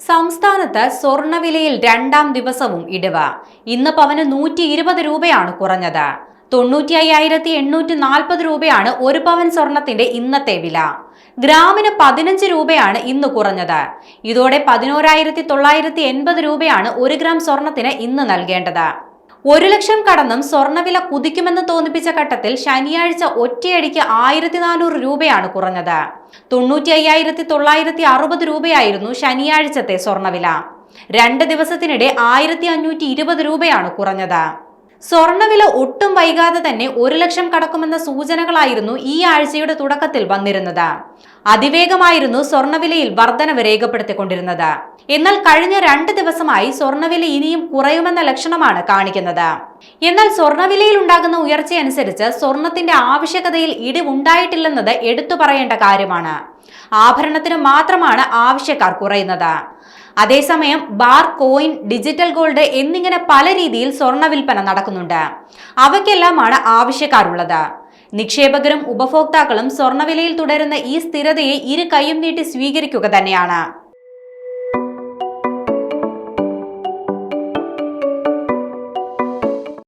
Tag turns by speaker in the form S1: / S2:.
S1: സംസ്ഥാനത്ത് സ്വർണവിലയിൽ രണ്ടാം ദിവസവും ഇടിവ്. ഇന്ന് പവന് 120 രൂപയാണ് കുറഞ്ഞത്. 95,840 രൂപയാണ് ഒരു പവൻ സ്വർണത്തിന്റെ ഇന്നത്തെ വില. ഗ്രാമിന് 15 രൂപയാണ് ഇന്ന് കുറഞ്ഞത്. ഇതോടെ 11,980 രൂപയാണ് ഒരു ഗ്രാം സ്വർണത്തിന് ഇന്ന് നൽകേണ്ടത്. 1 ലക്ഷം കടന്നും സ്വർണവില കുതിക്കുമെന്ന് തോന്നിപ്പിച്ച ഘട്ടത്തിൽ ശനിയാഴ്ച ഒറ്റയടിക്ക് 1,400 രൂപയാണ് കുറഞ്ഞത്. 95,960 രൂപയായിരുന്നു ശനിയാഴ്ചത്തെ സ്വർണവില. 2 ദിവസത്തിനിടെ 1,520 രൂപയാണ് കുറഞ്ഞത്. സ്വർണവില ഒട്ടും വൈകാതെ തന്നെ 1 ലക്ഷം കടക്കുമെന്ന സൂചനകളായിരുന്നു ഈ ആഴ്ചയുടെ തുടക്കത്തിൽ വന്നിരുന്നത്. അതിവേഗമായിരുന്നു സ്വർണവിലയിൽ വർധനവ് രേഖപ്പെടുത്തിക്കൊണ്ടിരുന്നത്. എന്നാൽ കഴിഞ്ഞ 2 ദിവസമായി സ്വർണവില ഇനിയും കുറയുമെന്ന ലക്ഷണമാണ് കാണിക്കുന്നത്. എന്നാൽ സ്വർണവിലയിൽ ഉണ്ടാകുന്ന ഉയർച്ചയനുസരിച്ച് സ്വർണത്തിന്റെ ആവശ്യകതയിൽ ഇടിവുണ്ടായിട്ടില്ലെന്നത് എടുത്തു പറയേണ്ട കാര്യമാണ്. ആഭരണത്തിന് മാത്രമാണ് ആവശ്യക്കാർ കുറയുന്നത്. അതേസമയം ബാർ, കോയിൻ, ഡിജിറ്റൽ ഗോൾഡ് എന്നിങ്ങനെ പല രീതിയിൽ സ്വർണ്ണ വിൽപ്പന നടക്കുന്നുണ്ട്. അവയ്ക്കെല്ലാമാണ് ആവശ്യക്കാരുള്ളത്. നിക്ഷേപകരും ഉപഭോക്താക്കളും സ്വർണ്ണവിലയിൽ തുടരുന്ന ഈ സ്ഥിരതയെ ഇരു കൈയും നീട്ടി സ്വീകരിക്കുക തന്നെയാണ്.